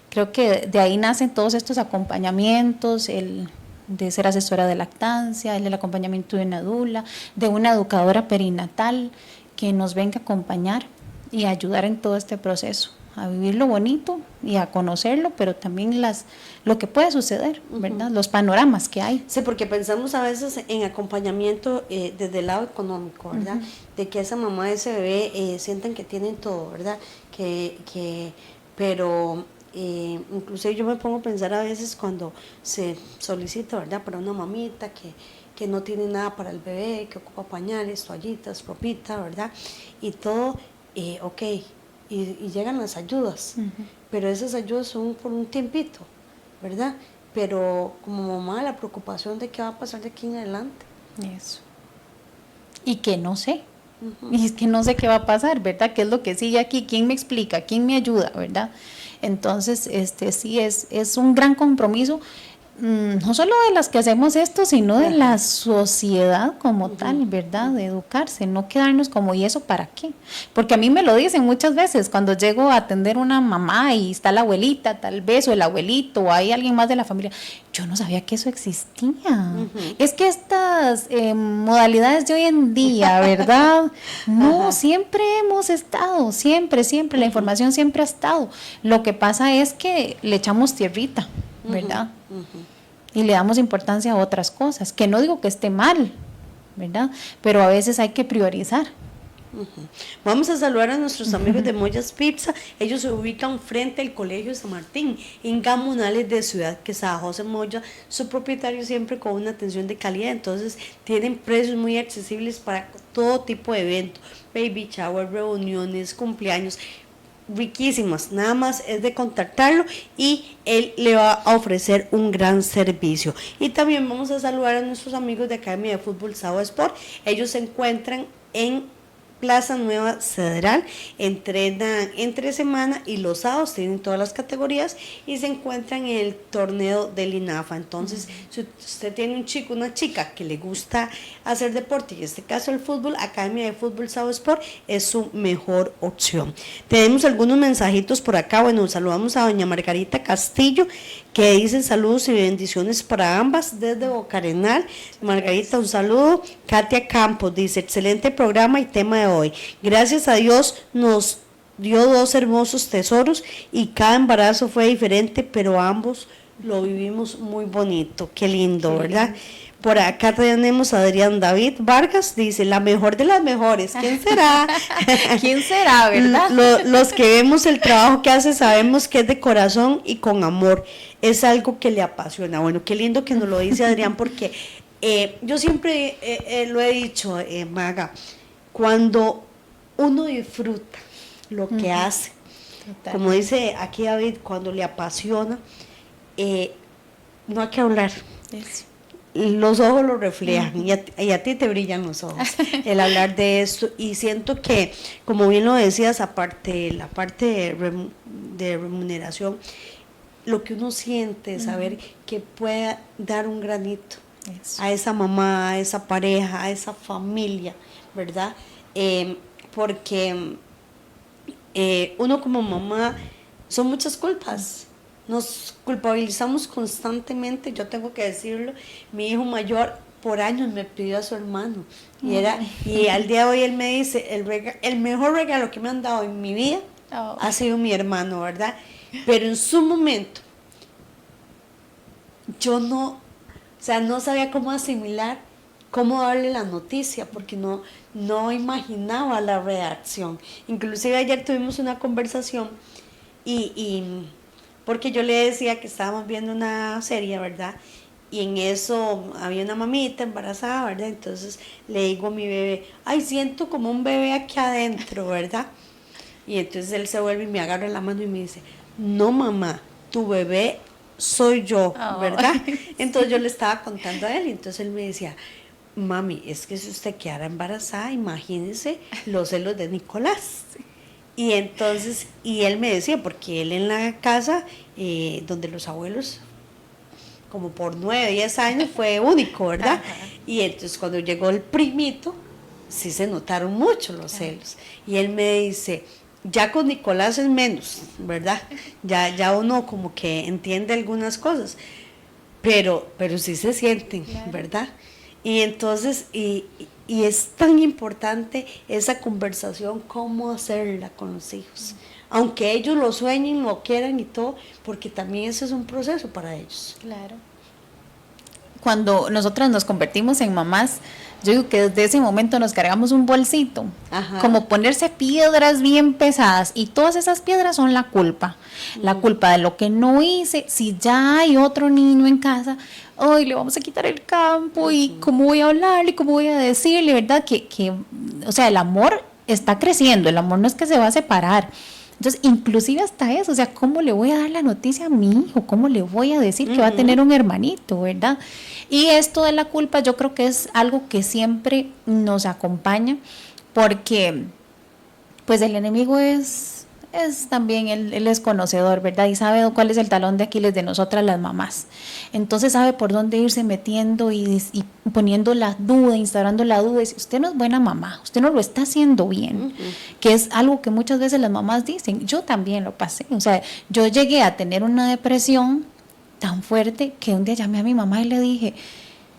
Creo que de ahí nacen todos estos acompañamientos, el de ser asesora de lactancia, el acompañamiento de una dula, de una educadora perinatal que nos venga a acompañar y a ayudar en todo este proceso, a vivir lo bonito y a conocerlo, pero también lo que puede suceder, ¿verdad? Los panoramas que hay. Sí, porque pensamos a veces en acompañamiento desde el lado económico, ¿verdad? De que esa mamá, ese bebé sienten que tienen todo, ¿verdad? Pero inclusive yo me pongo a pensar a veces cuando se solicita, ¿verdad? Para una mamita que no tiene nada para el bebé, que ocupa pañales, toallitas, ropita, ¿verdad? Y todo, ok, y llegan las ayudas, pero esas ayudas son por un tiempito, ¿verdad? Pero como mamá, la preocupación de qué va a pasar de aquí en adelante. Eso. Y que no sé. Y es que no sé qué va a pasar, ¿verdad? ¿Qué es lo que sigue aquí? ¿Quién me explica? ¿Quién me ayuda? ¿Verdad? Entonces, sí es un gran compromiso, no solo de las que hacemos esto, sino de la sociedad como tal, ¿verdad? De educarse, no quedarnos como, ¿y eso para qué? Porque a mí me lo dicen muchas veces cuando llego a atender una mamá y está la abuelita tal vez, o el abuelito, o hay alguien más de la familia, yo no sabía que eso existía. Es que estas modalidades de hoy en día, ¿verdad? No, siempre hemos estado, siempre, la información siempre ha estado. Lo que pasa es que le echamos tierrita, ¿verdad? Y le damos importancia a otras cosas, que no digo que esté mal, ¿verdad? Pero a veces hay que priorizar. Vamos a saludar a nuestros amigos de Moyas Pizza. Ellos se ubican frente al Colegio San Martín, en Gamonales de Ciudad Quesada. José Moya, su propietario, siempre con una atención de calidad. Entonces tienen precios muy accesibles para todo tipo de evento, baby shower, reuniones, cumpleaños, riquísimas. Nada más es de contactarlo y él le va a ofrecer un gran servicio. Y también vamos a saludar a nuestros amigos de Academia de Fútbol Sao Sport. Ellos se encuentran en Plaza Nueva Cedral, entrenan entre semana y los sábados, tienen todas las categorías y se encuentran en el torneo del INAFA. Entonces, si usted tiene un chico, una chica que le gusta hacer deporte, y en este caso el fútbol, Academia de Fútbol Sao Sport es su mejor opción. Tenemos algunos mensajitos por acá. Bueno, saludamos a doña Margarita Castillo, que dice saludos y bendiciones para ambas desde Boca Arenal. Margarita, un saludo. Katia Campos dice, excelente programa y tema de hoy. Gracias a Dios nos dio 2 hermosos tesoros y cada embarazo fue diferente, pero ambos lo vivimos muy bonito. Qué lindo, ¿verdad? Por acá tenemos a Adrián David Vargas, dice, la mejor de las mejores. ¿Quién será? ¿Quién será, verdad? Los que vemos el trabajo que hace sabemos que es de corazón y con amor. Es algo que le apasiona. Bueno, qué lindo que nos lo dice Adrián, porque yo siempre lo he dicho, Maga, cuando uno disfruta lo que hace, Total. como dice aquí David, cuando le apasiona, no hay que hablar. Eso. Los ojos lo reflejan y a ti te brillan los ojos el hablar de esto, y siento que, como bien lo decías, aparte la parte de remuneración, lo que uno siente es saber que puede dar un granito Eso. a esa mamá, a esa pareja, a esa familia, ¿verdad? Porque uno como mamá son muchas culpas. Nos culpabilizamos constantemente. Yo tengo que decirlo, mi hijo mayor por años me pidió a su hermano y al día de hoy él me dice, el mejor regalo que me han dado en mi vida ha sido mi hermano, ¿verdad? Pero en su momento yo no sabía cómo asimilar, cómo darle la noticia, porque no imaginaba la reacción. Inclusive ayer tuvimos una conversación y porque yo le decía que estábamos viendo una serie, ¿verdad? Y en eso había una mamita embarazada, ¿verdad? Entonces le digo a mi bebé, ay, siento como un bebé aquí adentro, ¿verdad? Y entonces él se vuelve y me agarra la mano y me dice, no mamá, tu bebé soy yo, ¿verdad? Entonces yo le estaba contando a él y entonces él me decía, mami, es que si usted quedara embarazada, imagínese los celos de Nicolás. Y entonces, y él me decía, porque él en la casa donde los abuelos, como por 9, 10 años, fue único, ¿verdad? Ajá. Y entonces cuando llegó el primito, sí se notaron mucho los celos. Y él me dice, ya con Nicolás es menos, ¿verdad? Ya uno como que entiende algunas cosas, pero sí se sienten, claro, ¿verdad? Y entonces, y es tan importante esa conversación, cómo hacerla con los hijos, aunque ellos lo sueñen, lo quieran y todo, porque también ese es un proceso para ellos. Claro. Cuando nosotras nos convertimos en mamás, yo digo que desde ese momento nos cargamos un bolsito, ajá, como ponerse piedras bien pesadas, y todas esas piedras son la culpa de lo que no hice. Si ya hay otro niño en casa, hoy le vamos a quitar el campo, y cómo voy a hablarle, cómo voy a decirle, ¿verdad? Que o sea, el amor está creciendo, el amor no es que se va a separar. Entonces, inclusive hasta eso, o sea, ¿cómo le voy a dar la noticia a mi hijo? ¿Cómo le voy a decir que va a tener un hermanito, verdad? Y esto de la culpa yo creo que es algo que siempre nos acompaña, porque pues el enemigo es también, él es conocedor, ¿verdad? Y sabe cuál es el talón de Aquiles de nosotras las mamás. Entonces sabe por dónde irse metiendo y poniendo la duda, instaurando la duda. Dice, usted no es buena mamá, usted no lo está haciendo bien, que es algo que muchas veces las mamás dicen. Yo también lo pasé, o sea, yo llegué a tener una depresión tan fuerte que un día llamé a mi mamá y le dije,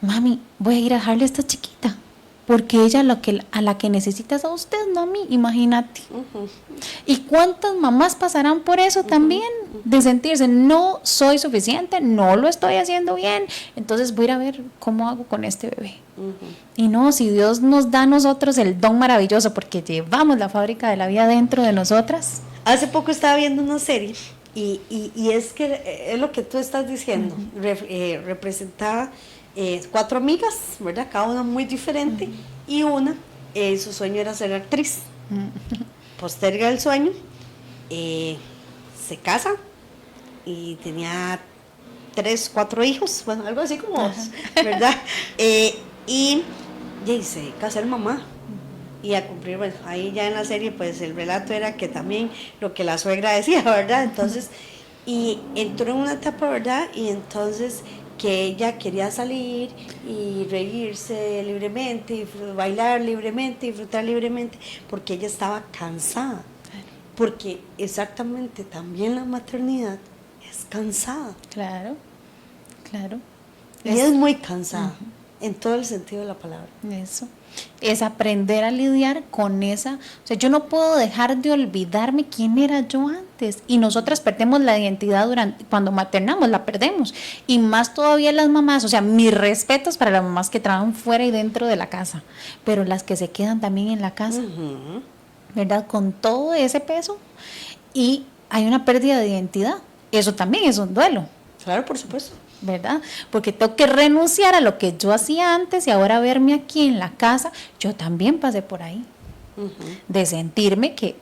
mami, voy a ir a dejarle a esta chiquita, porque ella a la que necesitas a usted, no a mí, imagínate. ¿Y cuántas mamás pasarán por eso también? De sentirse, no soy suficiente, no lo estoy haciendo bien, entonces voy a ir a ver cómo hago con este bebé. Y no, si Dios nos da a nosotros el don maravilloso, porque llevamos la fábrica de la vida dentro de nosotras. Hace poco estaba viendo una serie y es que es lo que tú estás diciendo, representaba 4 amigas, ¿verdad? Cada una muy diferente, y una, su sueño era ser actriz. Posterga el sueño, se casa y tenía 3, 4 hijos, bueno, algo así como vos, ¿verdad? Y se dedica a ser mamá y a cumplir, bueno, ahí ya en la serie pues el relato era que también lo que la suegra decía, ¿verdad? Entonces, y entró en una etapa, ¿verdad? Y entonces que ella quería salir y reírse libremente, y bailar libremente, disfrutar libremente, porque ella estaba cansada. Porque exactamente también la maternidad es cansada. Claro. Y es muy cansada. En todo el sentido de la palabra. Eso. Es aprender a lidiar con esa, o sea, yo no puedo dejar de olvidarme quién era yo antes, y nosotras perdemos la identidad cuando maternamos, la perdemos, y más todavía las mamás, o sea, mis respetos para las mamás que trabajan fuera y dentro de la casa, pero las que se quedan también en la casa, ¿verdad? Con todo ese peso, y hay una pérdida de identidad, eso también es un duelo. Claro, por supuesto. ¿Verdad? Porque tengo que renunciar a lo que yo hacía antes y ahora verme aquí en la casa, yo también pasé por ahí, de sentirme que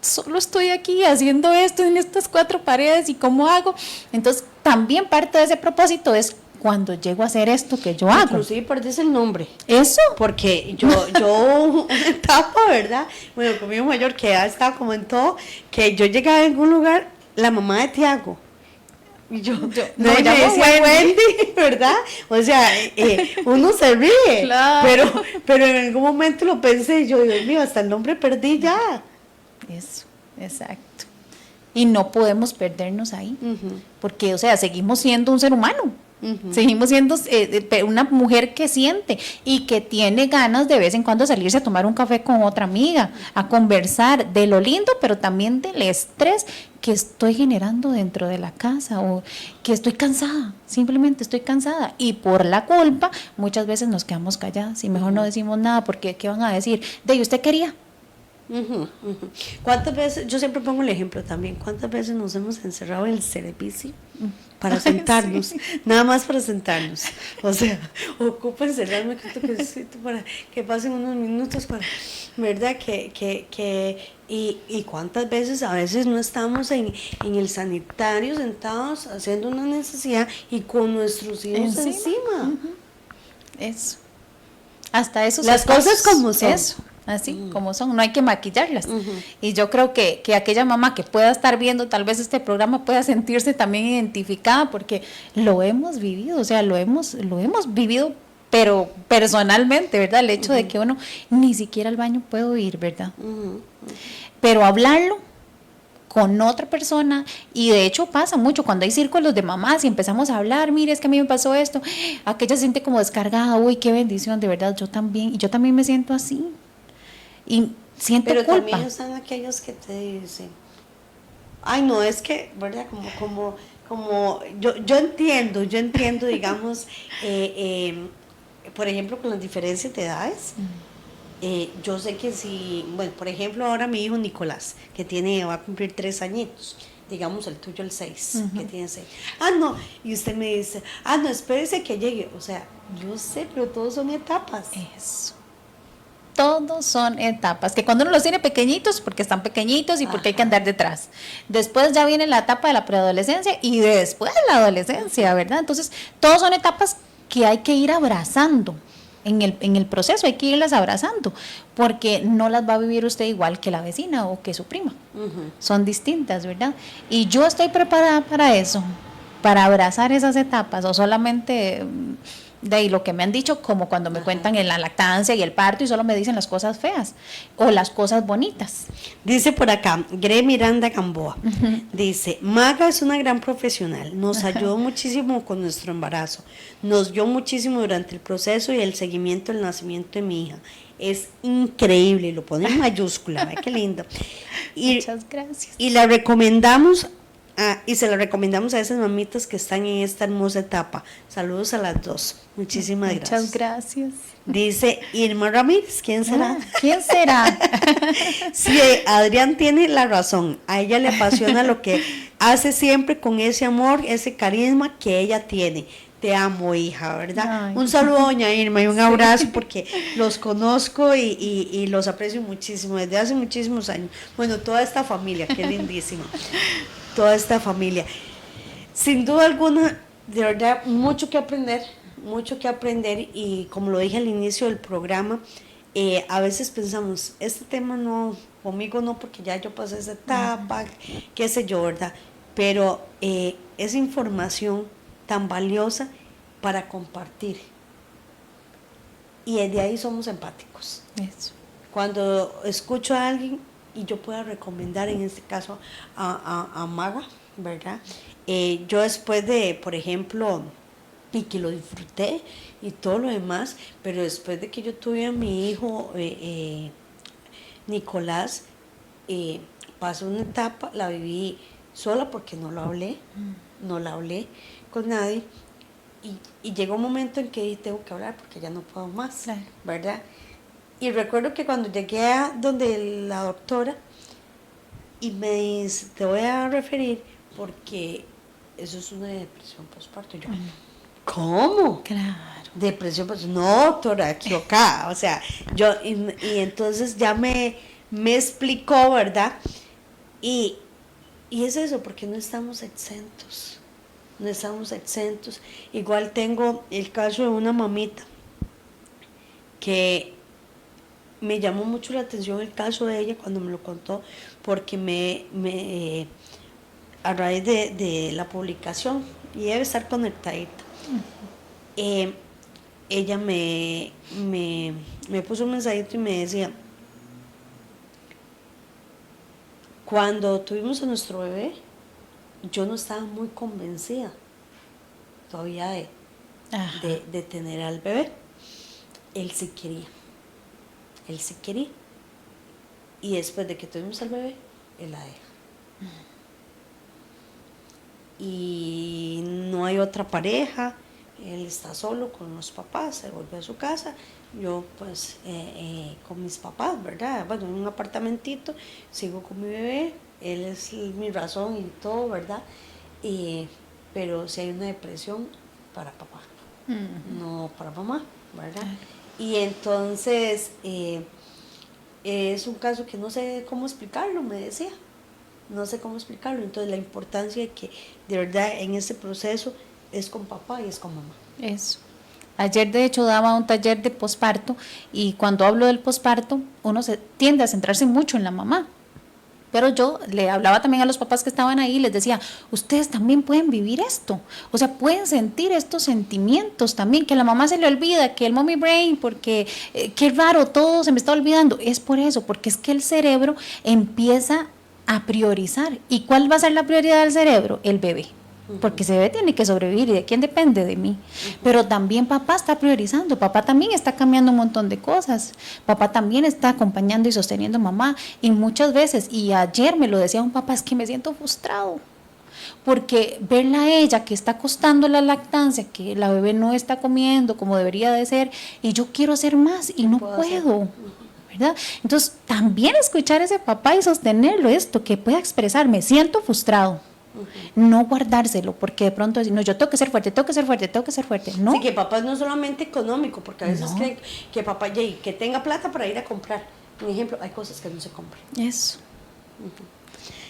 solo estoy aquí haciendo esto en estas 4 paredes y cómo hago. Entonces, también parte de ese propósito es cuando llego a hacer esto que yo hago. Inclusive perdés el nombre. Eso. Porque yo una etapa, ¿verdad? Bueno, con mi hijo mayor que ha estado como en todo, que yo llegaba a algún lugar, la mamá de Tiago. Y yo no, me decía Wendy, ¿verdad? O sea, uno se ríe, claro. pero en algún momento lo pensé y yo, Dios mío, hasta el nombre perdí ya. Eso, exacto. Y no podemos perdernos ahí, porque, o sea, seguimos siendo un ser humano. Seguimos siendo una mujer que siente y que tiene ganas de vez en cuando salirse a tomar un café con otra amiga, a conversar de lo lindo, pero también del estrés que estoy generando dentro de la casa, o que estoy cansada, simplemente estoy cansada, y por la culpa muchas veces nos quedamos calladas y mejor no decimos nada, porque ¿qué van a decir? De usted quería. ¿Cuántas veces, yo siempre pongo el ejemplo también, cuántas veces nos hemos encerrado en el servicio para sentarnos, sí, nada más para sentarnos? O sea, ocupa encerrarme para que pasen unos minutos para, ¿verdad? Y cuántas veces a veces no estamos en el sanitario sentados haciendo una necesidad y con nuestros hijos encima. Eso. Hasta eso. Las cosas como son. Eso. Así como son, no hay que maquillarlas. Y yo creo que aquella mamá que pueda estar viendo tal vez este programa pueda sentirse también identificada, porque lo hemos vivido, o sea, lo hemos vivido, pero personalmente, ¿verdad? El hecho de que uno ni siquiera al baño puedo ir, ¿verdad? Pero hablarlo con otra persona, y de hecho pasa mucho cuando hay círculos de mamás y empezamos a hablar, mire, es que a mí me pasó esto, aquella se siente como descargada, uy, qué bendición, de verdad, yo también me siento así. Y siento pero culpa. También están aquellos que te dicen, ay no, es que, ¿verdad? Como yo entiendo, digamos, por ejemplo, con las diferencias de edades, yo sé que si, bueno, por ejemplo, ahora mi hijo Nicolás, que va a cumplir 3 añitos, digamos el tuyo el 6, que tiene 6. Ah, no, y usted me dice, ah, no, espérese que llegue. O sea, yo sé, pero todos son etapas. Eso. Todos son etapas, que cuando uno los tiene pequeñitos, porque están pequeñitos y porque hay que andar detrás. Después ya viene la etapa de la preadolescencia y después la adolescencia, ¿verdad? Entonces, todos son etapas que hay que ir abrazando. En el proceso hay que irlas abrazando, porque no las va a vivir usted igual que la vecina o que su prima. Son distintas, ¿verdad? Y yo estoy preparada para eso, para abrazar esas etapas, o solamente de ahí lo que me han dicho, como cuando me cuentan en la lactancia y el parto y solo me dicen las cosas feas o las cosas bonitas. Dice por acá, Gre Miranda Gamboa, dice, Maga es una gran profesional, nos ayudó muchísimo con nuestro embarazo, nos dio muchísimo durante el proceso y el seguimiento del nacimiento de mi hija. Es increíble, lo pone en mayúscula, ¿ve qué lindo? Muchas gracias. Y la recomendamos. Y se la recomendamos a esas mamitas que están en esta hermosa etapa. Saludos a las dos. Muchísimas gracias. Muchas gracias. Dice Irma Ramírez, ¿quién será? ¿Quién será? Sí, Adrián tiene la razón. A ella le apasiona lo que hace siempre con ese amor, ese carisma que ella tiene. Te amo, hija, ¿verdad? Ay. Un saludo, doña Irma, y un abrazo, porque los conozco y los aprecio muchísimo, desde hace muchísimos años. Bueno, toda esta familia, qué lindísima. Toda esta familia. Sin duda alguna, de verdad, mucho que aprender, y como lo dije al inicio del programa, a veces pensamos, este tema no, conmigo no, porque ya yo pasé esa etapa, qué sé yo, ¿verdad? Pero es información tan valiosa para compartir. Y de ahí somos empáticos. Eso. Cuando escucho a alguien y yo pueda recomendar, en este caso, a Maga, ¿verdad? Yo después de, por ejemplo, y que lo disfruté y todo lo demás, pero después de que yo tuve a mi hijo Nicolás, pasó una etapa, la viví sola porque no lo hablé, no la hablé con nadie, y llegó un momento en que dije, tengo que hablar porque ya no puedo más, Claro. ¿verdad? Y recuerdo que cuando llegué a donde la doctora, y me dice, te voy a referir porque eso es una depresión postparto. Y yo, ¿cómo? Claro. Depresión postparto. No, doctora, equivocada. O sea, y entonces ya me explicó, ¿verdad? Y es eso, porque no estamos exentos. No estamos exentos. Igual tengo el caso de una mamita que me llamó mucho la atención el caso de ella cuando me lo contó, porque a raíz de la publicación, y debe estar conectadita, ella me puso un mensajito y me decía, cuando tuvimos a nuestro bebé, yo no estaba muy convencida todavía de tener al bebé. Él sí quería. Y después de que tuvimos al bebé, él la deja. Y no hay otra pareja, él está solo con los papás, se volvió a su casa, yo pues con mis papás, ¿verdad? Bueno, en un apartamentito, sigo con mi bebé, él es mi razón y todo, ¿verdad? Pero si hay una depresión, para papá, no para mamá, ¿verdad? Y entonces es un caso que no sé cómo explicarlo, me decía. No sé cómo explicarlo. Entonces la importancia de que de verdad en este proceso es con papá y es con mamá. Eso. Ayer de hecho daba un taller de posparto y cuando hablo del posparto uno se tiende a centrarse mucho en la mamá. Pero yo le hablaba también a los papás que estaban ahí y les decía, ustedes también pueden vivir esto, o sea, pueden sentir estos sentimientos también, que a la mamá se le olvida, que el mommy brain, porque qué raro, todo se me está olvidando. Es por eso, porque es que el cerebro empieza a priorizar. ¿Y cuál va a ser la prioridad del cerebro? El bebé. Porque ese bebé tiene que sobrevivir y de quién depende, de mí. Pero también papá está priorizando, papá también está cambiando un montón de cosas, papá también está acompañando y sosteniendo a mamá. Y muchas veces, y ayer me lo decía un papá, es que me siento frustrado. Porque verla a ella que está costando la lactancia, que la bebé no está comiendo como debería de ser, y yo quiero hacer más y no puedo. ¿Verdad? Entonces, también escuchar a ese papá y sostenerlo, esto, que pueda expresar, me siento frustrado. No guardárselo, porque de pronto decir, no, yo tengo que ser fuerte, no. Sí, que papá no es solamente económico, porque a veces creen que papá, que tenga plata para ir a comprar. Por ejemplo, hay cosas que no se compran. Eso.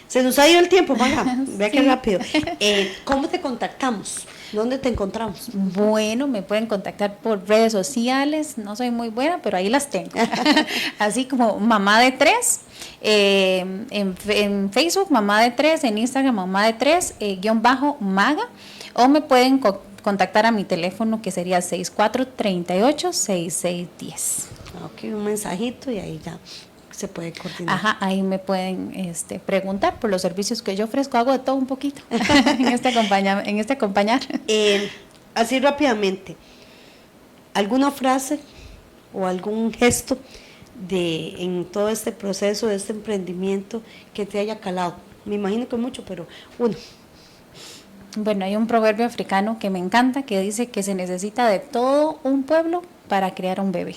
Se nos ha ido el tiempo, Maga. Vea qué rápido. ¿Cómo te contactamos? ¿Dónde te encontramos? Bueno, me pueden contactar por redes sociales, no soy muy buena, pero ahí las tengo. Así como Mamá de 3, en Facebook Mamá de 3, en Instagram Mamá de 3, _Maga, o me pueden contactar a mi teléfono que sería 6438-6610. Ok, un mensajito y ahí ya se puede coordinar. Ajá, ahí me pueden preguntar por los servicios que yo ofrezco. Hago de todo un poquito en este acompañar. Así rápidamente, ¿alguna frase o algún gesto en todo este proceso, de este emprendimiento que te haya calado? Me imagino que mucho, pero uno. Bueno, hay un proverbio africano que me encanta que dice que se necesita de todo un pueblo para crear un bebé.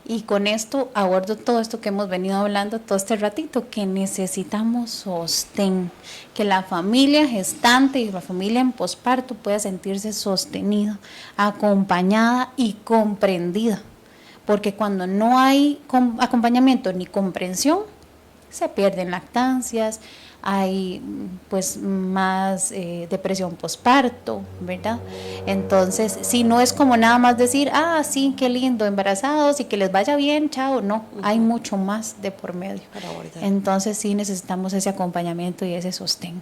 Y con esto abordo todo esto que hemos venido hablando todo este ratito, que necesitamos sostén, que la familia gestante y la familia en posparto pueda sentirse sostenida, acompañada y comprendida. Porque cuando no hay acompañamiento ni comprensión, se pierden lactancias, hay pues más depresión posparto, ¿verdad? Entonces, si no es como nada más decir, sí, qué lindo, embarazados y que les vaya bien, chao, no, hay mucho más de por medio. Entonces sí necesitamos ese acompañamiento y ese sostén.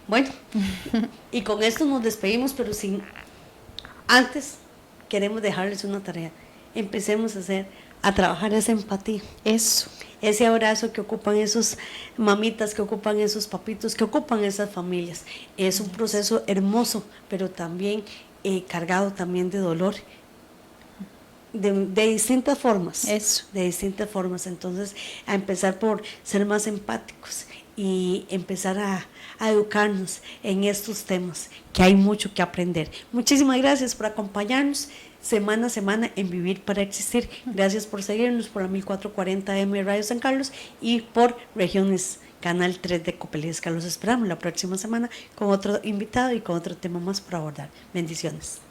Bueno, y con esto nos despedimos, pero antes queremos dejarles una tarea. empecemos a trabajar esa empatía. Eso. Ese abrazo que ocupan esos mamitas, que ocupan esos papitos, que ocupan esas familias. Es un proceso hermoso, pero también cargado también de dolor. De distintas formas. Eso. De distintas formas. Entonces, a empezar por ser más empáticos y empezar a educarnos en estos temas, que hay mucho que aprender. Muchísimas gracias por acompañarnos semana a semana en Vivir para Existir. Gracias por seguirnos por la 1440M Radio San Carlos y por Regiones Canal 3 de Copelesca. Los esperamos la próxima semana con otro invitado y con otro tema más por abordar. Bendiciones.